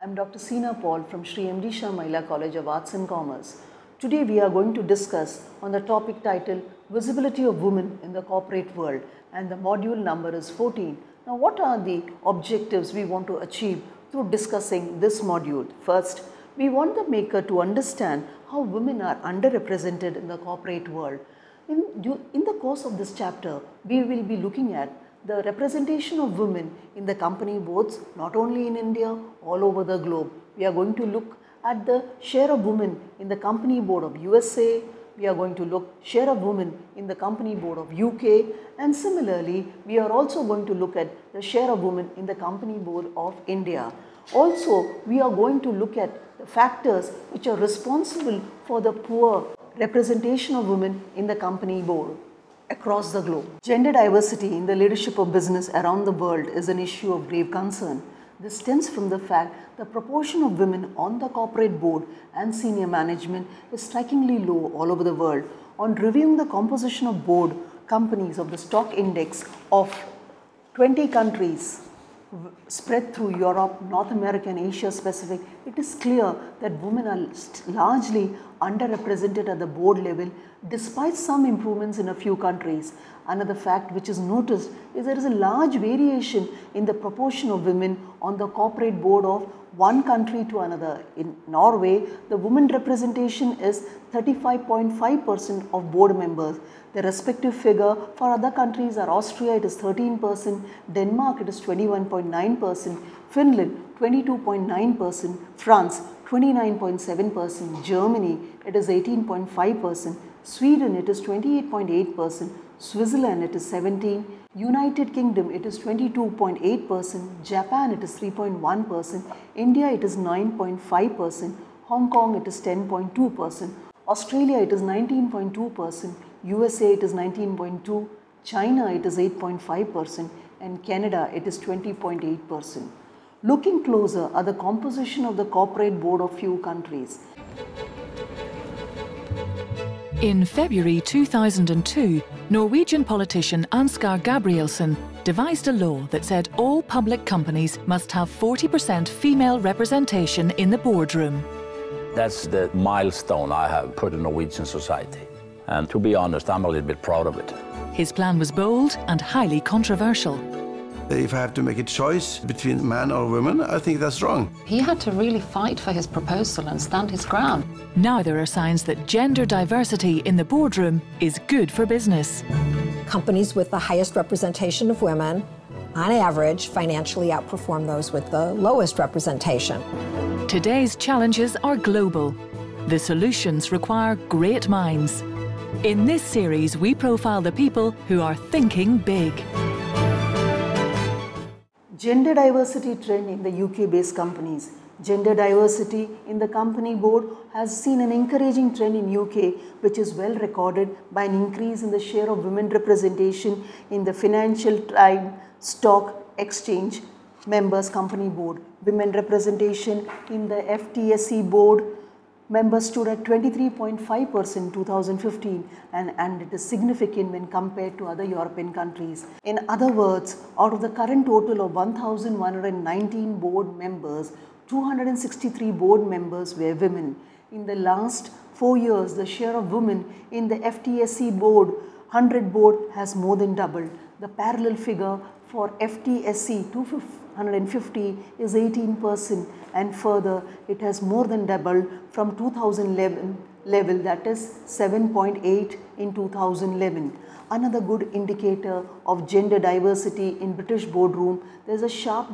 I'm Dr. Seena Paul from Sri M.D. Shah Mahila College of Arts and Commerce. Today we are going to discuss on the topic titled Visibility of Women in the Corporate World, and the module number is 14. Now what are the objectives we want to achieve through discussing this module? First, we want the maker to understand how women are underrepresented in the corporate world. In the course of this chapter, we will be looking at the representation of women in the company boards, not only in India, all over the globe. We are going to look at the share of women in the company board of USA. We are going to look share of women in the company board of UK, and similarly, we are also going to look at the share of women in the company board of India. Also, we are going to look at the factors which are responsible for the poor representation of women in the company board across the globe. Gender diversity in the leadership of business around the world is an issue of grave concern. This stems from the fact the proportion of women on the corporate board and senior management is strikingly low all over the world. On reviewing the composition of board companies of the stock index of 20 countries spread through Europe, North America and Asia Pacific, it is clear that women are largely underrepresented at the board level despite some improvements in a few countries. Another fact which is noticed is there is a large variation in the proportion of women on the corporate board of one country to another. In Norway, the women representation is 35.5% of board members. The respective figure for other countries are Austria, it is 13%, Denmark, it is 21.9%, Finland, 22.9%, France, 29.7%, Germany, it is 18.5%, Sweden, it is 28.8%, Switzerland, it is 17%, United Kingdom, it is 22.8%, Japan, it is 3.1%, India, it is 9.5%, Hong Kong, it is 10.2%, Australia, it is 19.2%, USA, it is 19.2%, China, it is 8.5%, and Canada, it is 20.8%. Looking closer at the composition of the corporate board of few countries. In February 2002, Norwegian politician Ansgar Gabrielsen devised a law that said all public companies must have 40% female representation in the boardroom. That's the milestone I have put in Norwegian society. And to be honest, I'm a little bit proud of it. His plan was bold and highly controversial. If I have to make a choice between man or woman, I think that's wrong. He had to really fight for his proposal and stand his ground. Now there are signs that gender diversity in the boardroom is good for business. Companies with the highest representation of women, on average, financially outperform those with the lowest representation. Today's challenges are global. The solutions require great minds. In this series, we profile the people who are thinking big. Gender diversity trend in the UK-based companies. Gender diversity in the company board has seen an encouraging trend in UK, which is well recorded by an increase in the share of women representation in the Financial Times Stock Exchange members company board. Women representation in the FTSE board members stood at 23.5% in 2015, and it is significant when compared to other European countries. In other words, out of the current total of 1,119 board members, 263 board members were women. In the last 4 years, the share of women in the FTSE board 100 board has more than doubled. The parallel figure for FTSE 250 is 18%, and further it has more than doubled from 2011 level, that is 7.8 in 2011. Another good indicator of gender diversity in British boardroom, there is a sharp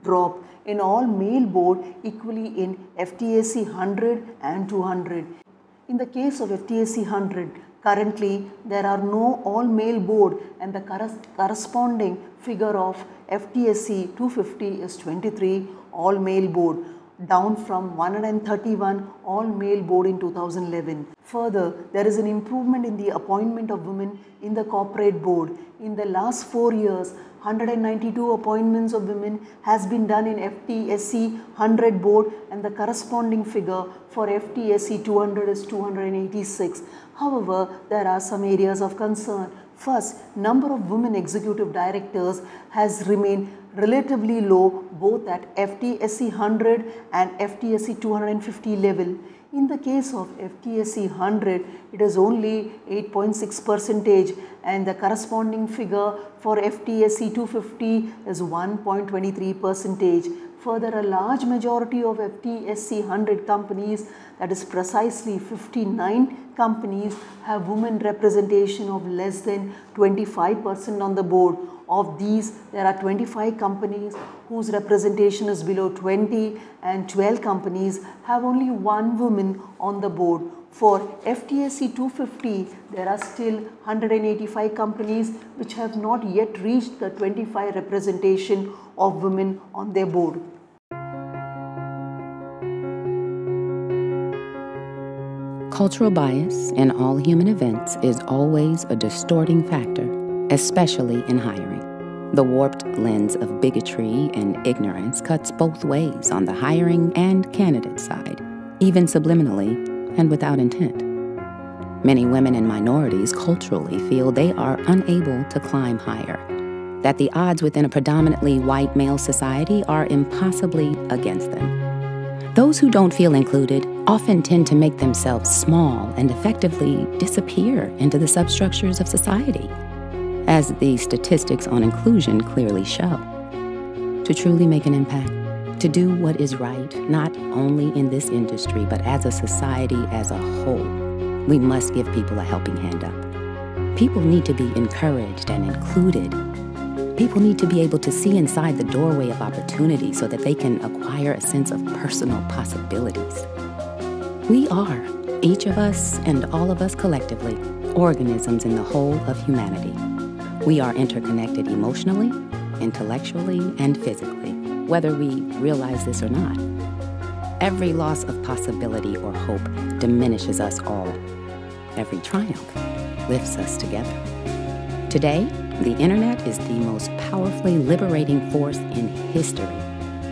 drop in all male board equally in FTSE 100 and 200. In the case of FTSE 100, currently there are no all male board, and the corresponding figure of FTSE 250 is 23 all male board, down from 131 all male board in 2011. Further, there is an improvement in the appointment of women in the corporate board. In the last 4 years, 192 appointments of women has been done in FTSE 100 board, and the corresponding figure for FTSE 200 is 286. However, there are some areas of concern. First, number of women executive directors has remained relatively low both at FTSE 100 and FTSE 250 level. In the case of FTSE 100, it is only 8.6% and the corresponding figure for FTSE 250 is 1.23%. Further, a large majority of FTSE 100 companies, that is precisely 59 companies, have women representation of less than 25% on the board. Of these, there are 25 companies whose representation is below 20 and 12 companies have only one woman on the board. For FTSE 250, there are still 185 companies which have not yet reached the 25 representation of women on their board. Cultural bias in all human events is always a distorting factor, especially in hiring. The warped lens of bigotry and ignorance cuts both ways on the hiring and candidate side, even subliminally and without intent. Many women and minorities culturally feel they are unable to climb higher, that the odds within a predominantly white male society are impossibly against them. Those who don't feel included often tend to make themselves small and effectively disappear into the substructures of society, as the statistics on inclusion clearly show. To truly make an impact, to do what is right, not only in this industry, but as a society as a whole, we must give people a helping hand up. People need to be encouraged and included. People need to be able to see inside the doorway of opportunity so that they can acquire a sense of personal possibilities. We are, each of us and all of us collectively, organisms in the whole of humanity. We are interconnected emotionally, intellectually, and physically, whether we realize this or not. Every loss of possibility or hope diminishes us all. Every triumph lifts us together. Today, the internet is the most powerfully liberating force in history.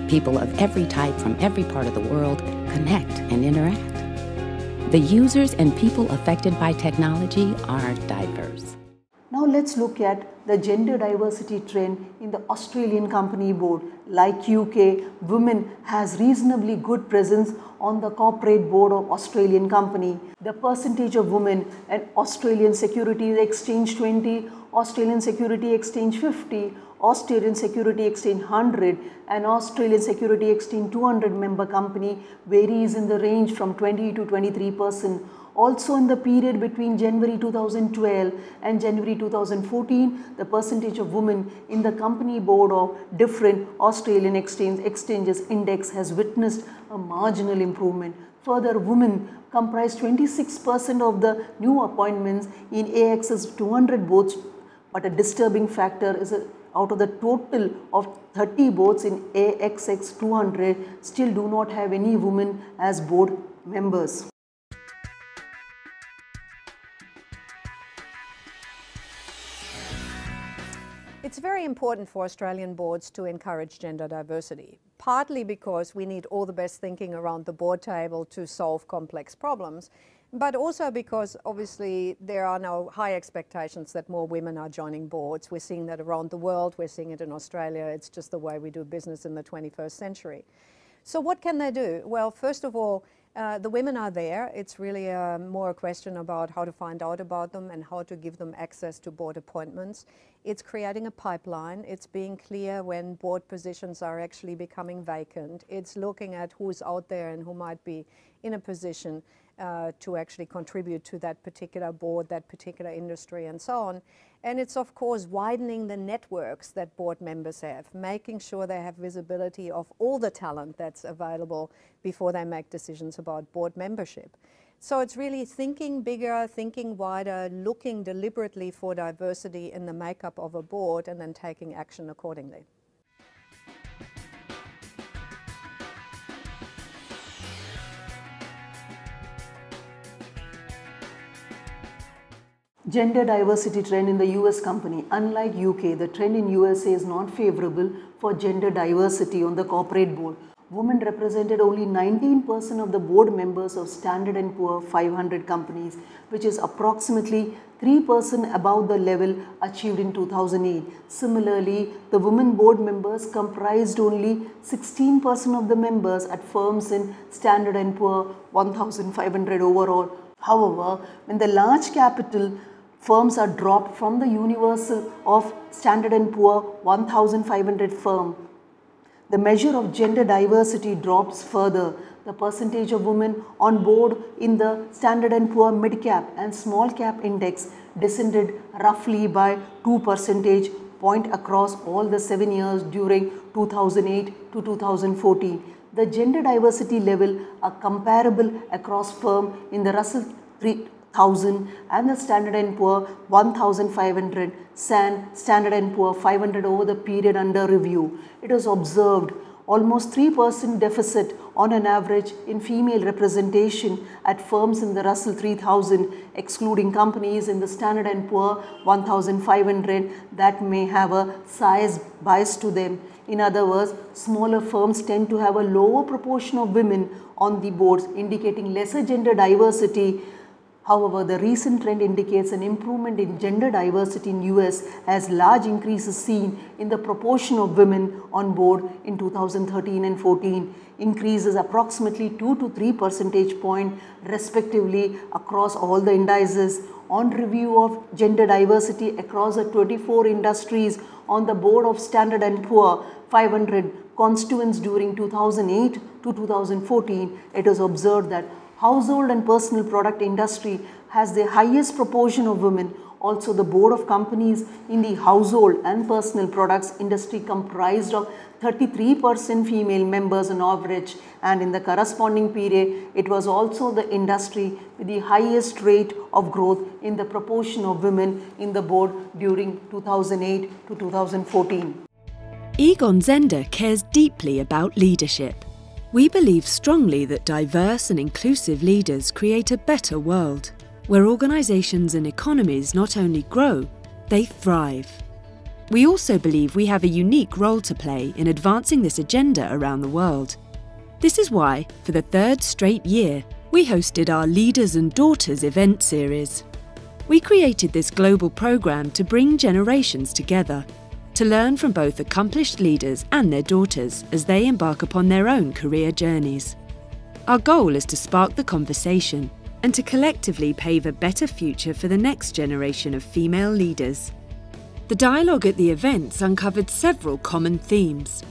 People of every type from every part of the world connect and interact. The users and people affected by technology are diverse. Now let's look at the gender diversity trend in the Australian company board. Like UK, women has reasonably good presence on the corporate board of Australian company. The percentage of women at Australian Securities Exchange 20, Australian Security Exchange 50, Australian Security Exchange 100 and Australian Security Exchange 200 member company varies in the range from 20 to 23%. Also in the period between January 2012 and January 2014, the percentage of women in the company board of different Australian exchanges index has witnessed a marginal improvement. Further, women comprise 26% of the new appointments in AX's 200 boards, but a disturbing factor is out of the total of 30 boards in AXX 200 still do not have any women as board members. It's very important for Australian boards to encourage gender diversity, partly because we need all the best thinking around the board table to solve complex problems, but also because obviously there are now high expectations that more women are joining boards. We're seeing that around the world, we're seeing it in Australia, it's just the way we do business in the 21st century. So what can they do? Well, first of all, the women are there. It's really more a question about how to find out about them and how to give them access to board appointments. It's creating a pipeline. It's being clear when board positions are actually becoming vacant. It's looking at who's out there and who might be in a position to actually contribute to that particular board, that particular industry, and so on. And it's, of course, widening the networks that board members have, making sure they have visibility of all the talent that's available before they make decisions about board membership. So it's really thinking bigger, thinking wider, looking deliberately for diversity in the makeup of a board, and then taking action accordingly. Gender diversity trend in the US company. Unlike UK, the trend in USA is not favorable for gender diversity on the corporate board. Women represented only 19% of the board members of Standard & Poor 500 companies, which is approximately 3% above the level achieved in 2008. Similarly, the women board members comprised only 16% of the members at firms in Standard & Poor 1500 overall. However, when the large capital firms are dropped from the universe of Standard & Poor 1500 firm, the measure of gender diversity drops further. The percentage of women on board in the Standard & Poor mid-cap and small-cap index descended roughly by 2 percentage points across all the 7 years during 2008 to 2014. The gender diversity level are comparable across firms in the Russell 3000 and the Standard & Poor 1500, Standard & Poor 500 over the period under review. It was observed almost 3% deficit on an average in female representation at firms in the Russell 3000, excluding companies in the Standard & Poor 1500 that may have a size bias to them. In other words, smaller firms tend to have a lower proportion of women on the boards, indicating lesser gender diversity. However, the recent trend indicates an improvement in gender diversity in US as large increases seen in the proportion of women on board in 2013 and 14, increases approximately 2 to 3 percentage points respectively across all the indices. On review of gender diversity across the 24 industries on the board of Standard & Poor 500 constituents during 2008 to 2014, it is observed that household and personal product industry has the highest proportion of women. Also, the board of companies in the household and personal products industry comprised of 33% female members on average, and in the corresponding period, it was also the industry with the highest rate of growth in the proportion of women in the board during 2008 to 2014. Egon Zehnder cares deeply about leadership. We believe strongly that diverse and inclusive leaders create a better world, where organisations and economies not only grow, they thrive. We also believe we have a unique role to play in advancing this agenda around the world. This is why, for the third straight year, we hosted our Leaders and Daughters event series. We created this global programme to bring generations together, to learn from both accomplished leaders and their daughters as they embark upon their own career journeys. Our goal is to spark the conversation and to collectively pave a better future for the next generation of female leaders. The dialogue at the events uncovered several common themes.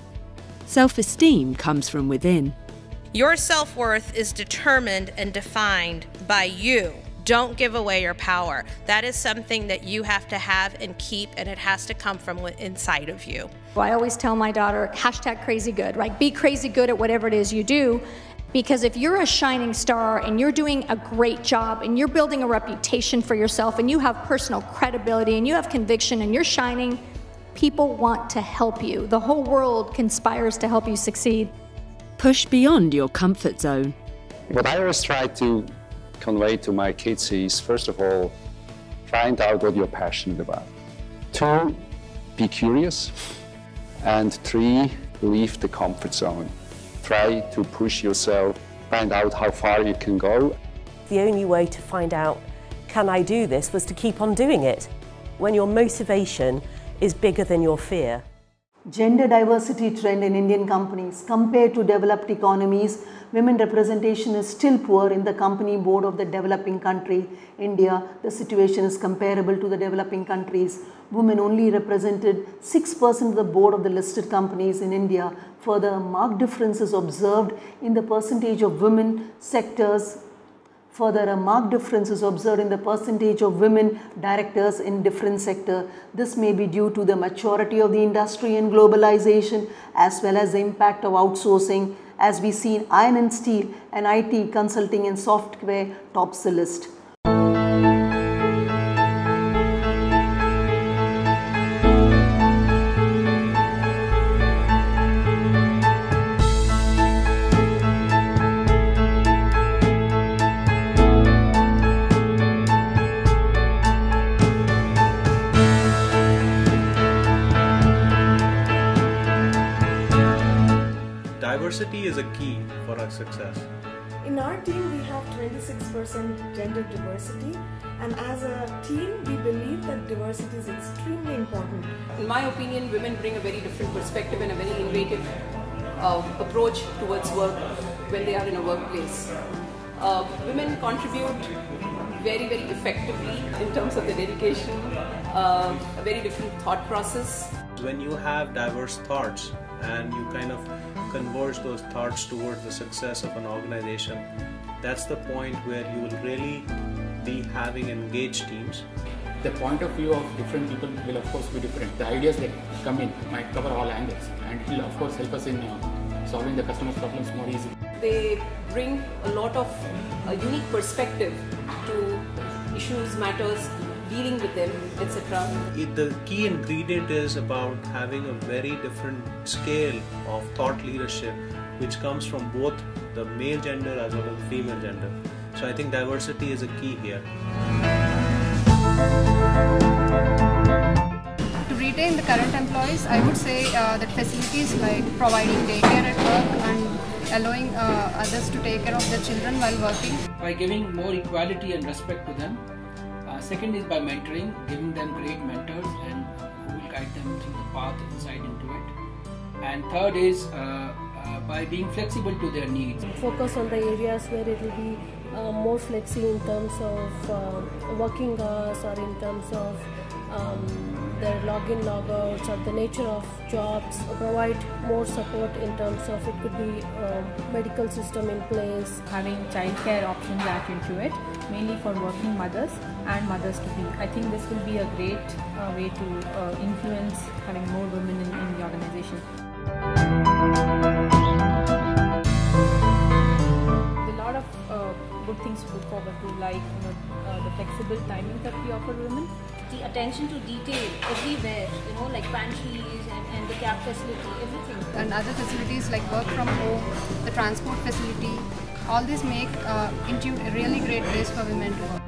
Self-esteem comes from within. Your self-worth is determined and defined by you. Don't give away your power. That is something that you have to have and keep, and it has to come from inside of you. I always tell my daughter, #crazygood, right? Be crazy good at whatever it is you do, because if you're a shining star and you're doing a great job and you're building a reputation for yourself and you have personal credibility and you have conviction and you're shining, people want to help you. The whole world conspires to help you succeed. Push beyond your comfort zone. What I always try to convey to my kids is, first of all, find out what you're passionate about. 2, be curious. And 3, leave the comfort zone. Try to push yourself, find out how far you can go. The only way to find out, can I do this, was to keep on doing it. When your motivation is bigger than your fear. Gender diversity trend in Indian companies. Compared to developed economies, women representation is still poor in the company board of the developing country. India, the situation is comparable to the developing countries. Women only represented 6% of the board of the listed companies in India. Further, marked differences observed in the percentage of women sectors. Further, a marked difference is observed in the percentage of women directors in different sectors. This may be due to the maturity of the industry and globalization, as well as the impact of outsourcing. As we see in iron and steel and IT, consulting and software tops the list. diversity is a key for our success. In our team, we have 26% gender diversity, and as a team, we believe that diversity is extremely important. In my opinion, women bring a very different perspective and a very innovative approach towards work when they are in a workplace. Women contribute very, very effectively in terms of the dedication, a very different thought process. When you have diverse thoughts and you kind of converge those thoughts towards the success of an organization, that's the point where you will really be having engaged teams. The point of view of different people will of course be different. The ideas that come in might cover all angles, and it will of course help us in solving the customer's problems more easily. They bring a lot of unique perspective to issues, matters, dealing with them, etc. The key ingredient is about having a very different scale of thought leadership, which comes from both the male gender as well as the female gender. So I think diversity is a key here. To retain the current employees, I would say that facilities like providing daycare at work and allowing others to take care of their children while working. By giving more equality and respect to them. Second is by mentoring, giving them great mentors and who will guide them through the path inside into it. And third is by being flexible to their needs. Focus on the areas where it will be more flexi in terms of working hours or in terms of their login, logouts or the nature of jobs. Provide more support in terms of it could be medical system in place. Having childcare options added into it, mainly for working mothers and mothers to be. I think this will be a great way to influence having more women in the organization. A lot of good things to look forward to, like the flexible timing that we offer women. The attention to detail everywhere, like pantries and the cab facility, everything. And other facilities like work from home, the transport facility, all these make Intuit a really great place for women to work.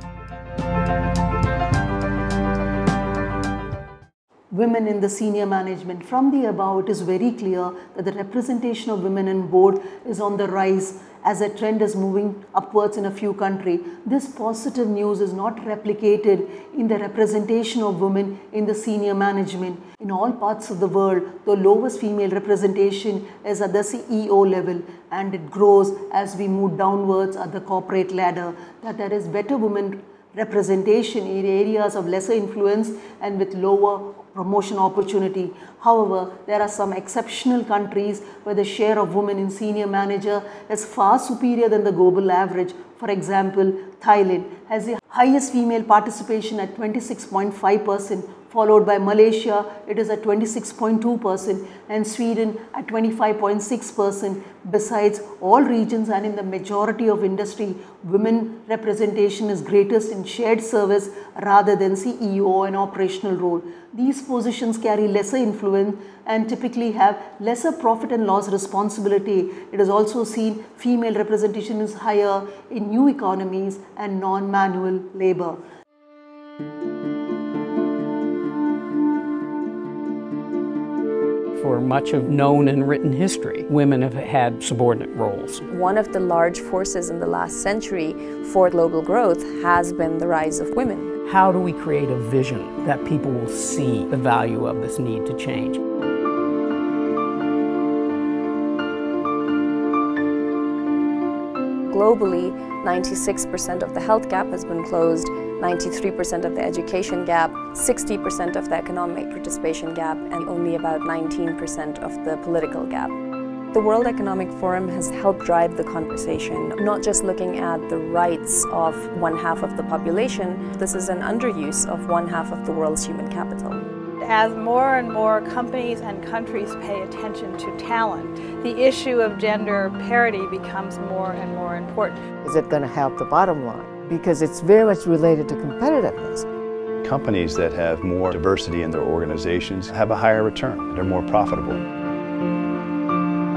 Women in the senior management. From the above, it is very clear that the representation of women in board is on the rise as a trend is moving upwards in a few countries. This positive news is not replicated in the representation of women in the senior management. In all parts of the world, the lowest female representation is at the CEO level, and it grows as we move downwards at the corporate ladder, that there is better women representation in areas of lesser influence and with lower promotion opportunity. However, there are some exceptional countries where the share of women in senior manager is far superior than the global average. For example, Thailand has the highest female participation at 26.5%, followed by Malaysia, it is at 26.2%, and Sweden at 25.6%. Besides all regions and in the majority of industry, women representation is greatest in shared service rather than CEO and operational role. These positions carry lesser influence and typically have lesser profit and loss responsibility. It is also seen female representation is higher in new economies and non-manual labor. For much of known and written history, women have had subordinate roles. One of the large forces in the last century for global growth has been the rise of women. How do we create a vision that people will see the value of this need to change? Globally, 96% of the health gap has been closed, 93% of the education gap, 60% of the economic participation gap, and only about 19% of the political gap. The World Economic Forum has helped drive the conversation, not just looking at the rights of one half of the population. This is an underuse of one half of the world's human capital. As more and more companies and countries pay attention to talent, the issue of gender parity becomes more and more important. Is it going to help the bottom line? Because it's very much related to competitiveness. Companies that have more diversity in their organizations have a higher return. They're more profitable.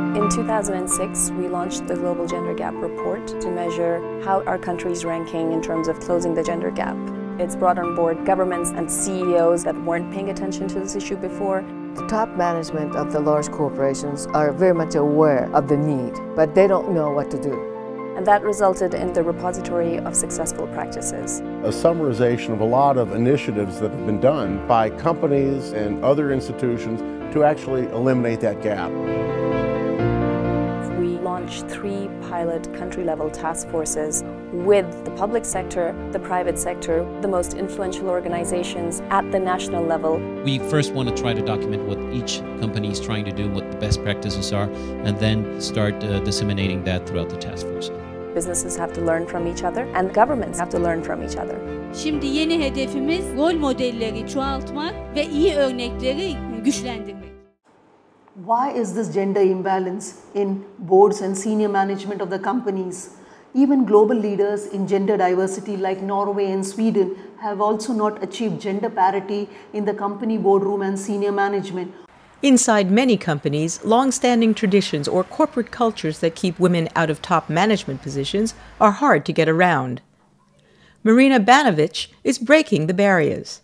In 2006, we launched the Global Gender Gap Report to measure how our country's ranking in terms of closing the gender gap. It's brought on board governments and CEOs that weren't paying attention to this issue before. The top management of the large corporations are very much aware of the need, but they don't know what to do. And that resulted in the repository of successful practices. A summarization of a lot of initiatives that have been done by companies and other institutions to actually eliminate that gap. We launched 3 pilot country-level task forces with the public sector, the private sector, the most influential organizations at the national level. We first want to try to document what each company is trying to do, what the best practices are, and then start disseminating that throughout the task force. Businesses have to learn from each other and governments have to learn from each other. Şimdi yeni hedefimiz rol modelleri çoğaltmak ve iyi örnekleri güçlendirmek. Why is this gender imbalance in boards and senior management of the companies? Even global leaders in gender diversity like Norway and Sweden have also not achieved gender parity in the company boardroom and senior management. Inside many companies, long-standing traditions or corporate cultures that keep women out of top management positions are hard to get around. Marina Banovic is breaking the barriers.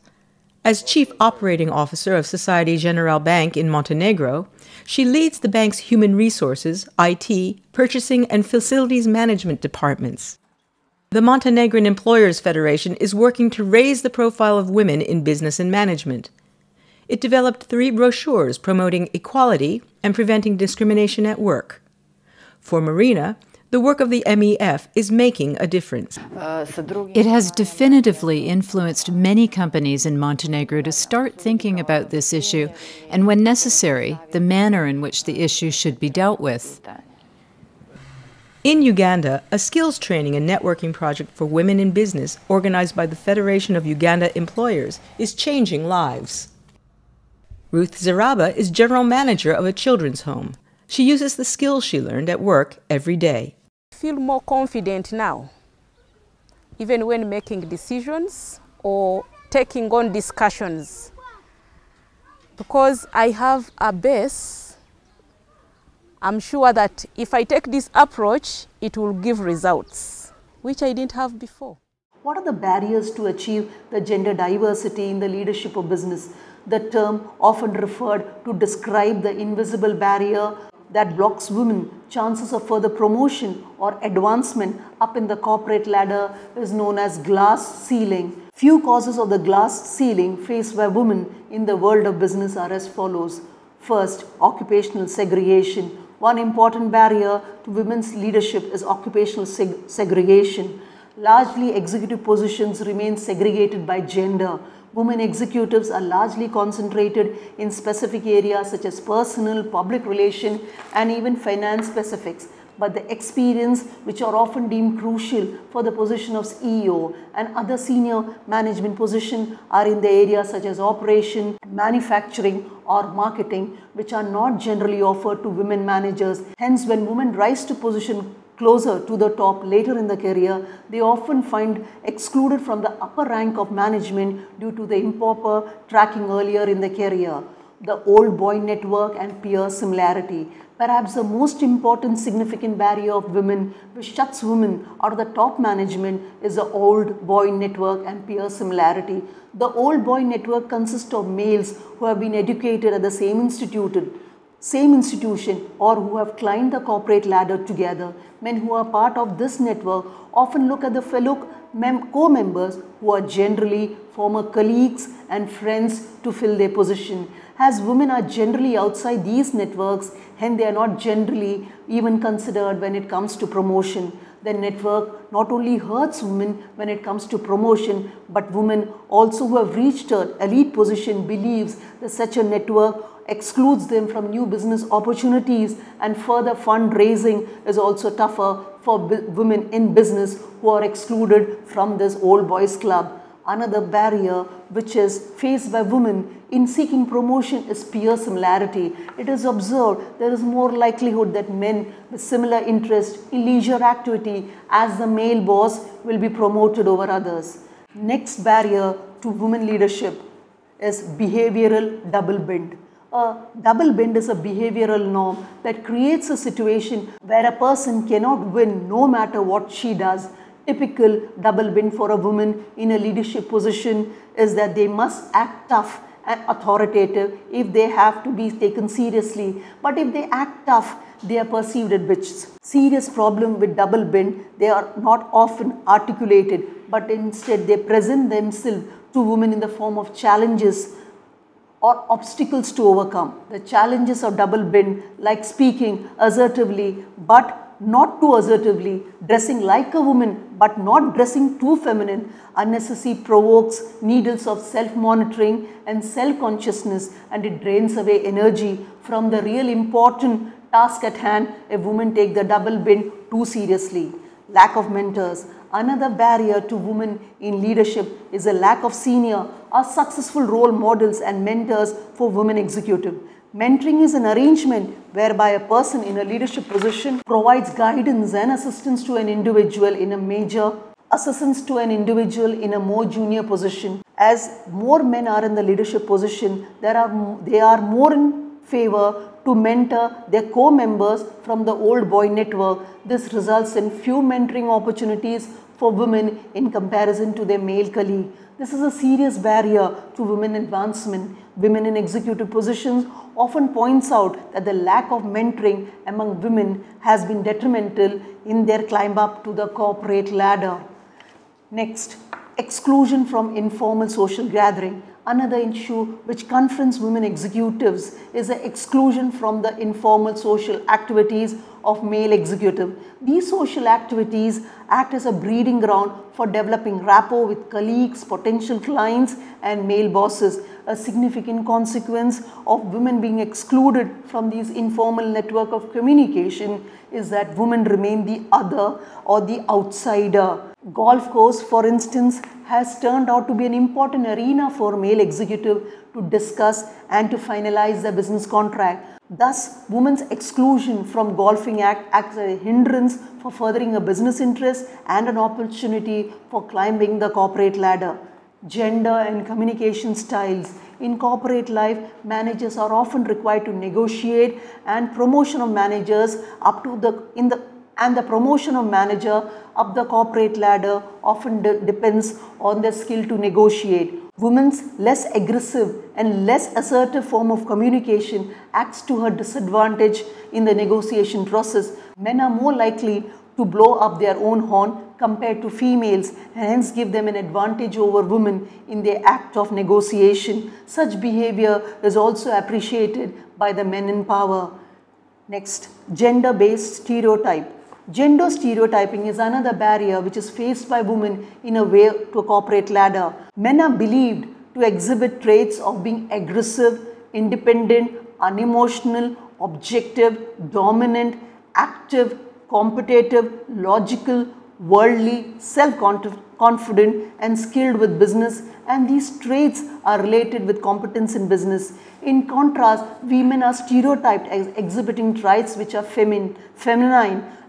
As Chief Operating Officer of Societe Generale Bank in Montenegro, she leads the bank's human resources, IT, purchasing, and facilities management departments. The Montenegrin Employers Federation is working to raise the profile of women in business and management. It developed 3 brochures promoting equality and preventing discrimination at work. For Marina, the work of the MEF is making a difference. It has definitively influenced many companies in Montenegro to start thinking about this issue and, when necessary, the manner in which the issue should be dealt with. In Uganda, a skills training and networking project for women in business organized by the Federation of Uganda Employers is changing lives. Ruth Zaraba is general manager of a children's home. She uses the skills she learned at work every day. I feel more confident now, even when making decisions or taking on discussions, because I have a base. I'm sure that if I take this approach, it will give results, which I didn't have before. What are the barriers to achieve the gender diversity in the leadership of business? The term often referred to describe the invisible barrier that blocks women chances of further promotion or advancement up in the corporate ladder is known as glass ceiling. Few causes of the glass ceiling faced by women in the world of business are as follows. First, occupational segregation. One important barrier to women's leadership is occupational segregation. Largely, executive positions remain segregated by gender. Women executives are largely concentrated in specific areas such as personal, public relation, and even finance specifics. But the experience, which are often deemed crucial for the position of CEO and other senior management positions, are in the areas such as operation, manufacturing, or marketing, which are not generally offered to women managers. Hence, when women rise to position closer to the top later in the career, they often find excluded from the upper rank of management due to the improper tracking earlier in the career. The old boy network and peer similarity. Perhaps the most important significant barrier of women which shuts women out of the top management is the old boy network and peer similarity. The old boy network consists of males who have been educated at the same institution or who have climbed the corporate ladder together. Men who are part of this network often look at the fellow co-members who are generally former colleagues and friends to fill their position. As women are generally outside these networks, hence they are not generally even considered when it comes to promotion. The network not only hurts women when it comes to promotion, but women also who have reached an elite position believes that such a network excludes them from new business opportunities, and further fundraising is also tougher for women in business who are excluded from this old boys club. Another barrier which is faced by women in seeking promotion is peer similarity. It is observed there is more likelihood that men with similar interest in leisure activity as the male boss will be promoted over others. Next barrier to women leadership is behavioral doublebint. A doublebint is a behavioral norm that creates a situation where a person cannot win no matter what she does. Typical double bind for a woman in a leadership position is that they must act tough and authoritative if they have to be taken seriously. But if they act tough, they are perceived as bitches. Serious problem with double bind, they are not often articulated, but instead they present themselves to women in the form of challenges or obstacles to overcome. The challenges of double bind, like speaking assertively but not too assertively, dressing like a woman but not dressing too feminine, unnecessarily provokes needles of self-monitoring and self-consciousness, and it drains away energy from the real important task at hand if women take the double bind too seriously. Lack of mentors. Another barrier to women in leadership is a lack of senior or successful role models and mentors for women executives. Mentoring is an arrangement whereby a person in a leadership position provides guidance and assistance to an individual in a more junior position. As more men are in the leadership position, they are more in favor to mentor their co-members from the old boy network. This results in few mentoring opportunities for women in comparison to their male colleague. This is a serious barrier to women advancement. Women in executive positions often points out that the lack of mentoring among women has been detrimental in their climb up to the corporate ladder. Next, exclusion from informal social gathering. Another issue which confronts women executives is the exclusion from the informal social activities of male executives. These social activities act as a breeding ground for developing rapport with colleagues, potential clients and male bosses. A significant consequence of women being excluded from these informal network of communication is that women remain the other or the outsider. Golf course, for instance, has turned out to be an important arena for male executives to discuss and to finalize the business contract. Thus, women's exclusion from golfing acts as a hindrance for furthering a business interest and an opportunity for climbing the corporate ladder. Gender and communication styles. In corporate life, managers are often required to negotiate, and promotion of managers the promotion of manager up the corporate ladder often depends on their skill to negotiate. Women's less aggressive and less assertive form of communication acts to her disadvantage in the negotiation process. Men are more likely to blow up their own horn compared to females and hence give them an advantage over women in their act of negotiation. Such behavior is also appreciated by the men in power. Next, gender-based stereotype. Gender stereotyping is another barrier which is faced by women in a way to a corporate ladder. Men are believed to exhibit traits of being aggressive, independent, unemotional, objective, dominant, active, competitive, logical, worldly, self-confident and skilled with business, and these traits are related with competence in business. In contrast, women are stereotyped as exhibiting traits which are feminine,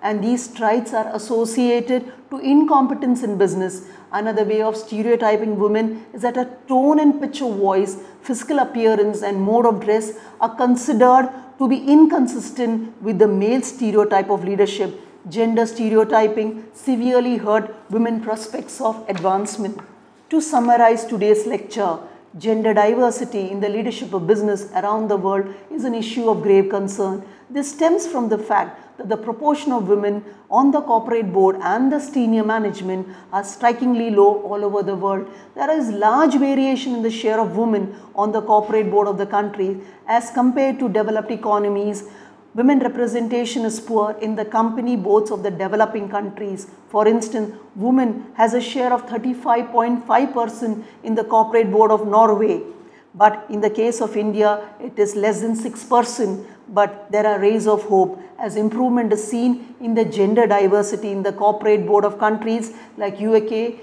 and these traits are associated to incompetence in business. Another way of stereotyping women is that a tone and pitch of voice, physical appearance and mode of dress are considered to be inconsistent with the male stereotype of leadership. Gender stereotyping severely hurt women prospects of advancement. To summarize today's lecture, gender diversity in the leadership of business around the world is an issue of grave concern. This stems from the fact that the proportion of women on the corporate board and the senior management are strikingly low all over the world. There is large variation in the share of women on the corporate board of the country as compared to developed economies. Women representation is poor in the company boards of the developing countries. For instance, women has a share of 35.5% in the corporate board of Norway. But in the case of India, it is less than 6%. But there are rays of hope as improvement is seen in the gender diversity in the corporate board of countries like UK,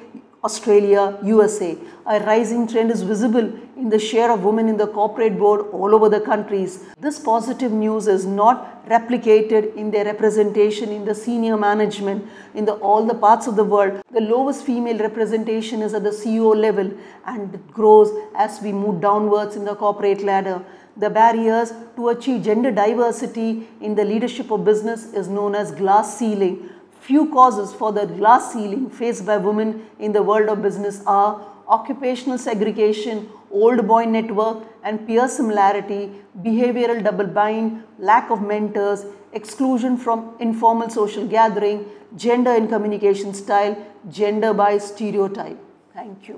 Australia, USA. A rising trend is visible in the share of women in the corporate board all over the countries. This positive news is not replicated in their representation in the senior management in all the parts of the world. The lowest female representation is at the CEO level and it grows as we move downwards in the corporate ladder. The barriers to achieve gender diversity in the leadership of business is known as glass ceiling. Few causes for the glass ceiling faced by women in the world of business are occupational segregation, old boy network and peer similarity, behavioral double bind, lack of mentors, exclusion from informal social gathering, gender in communication style, gender by stereotype. Thank you.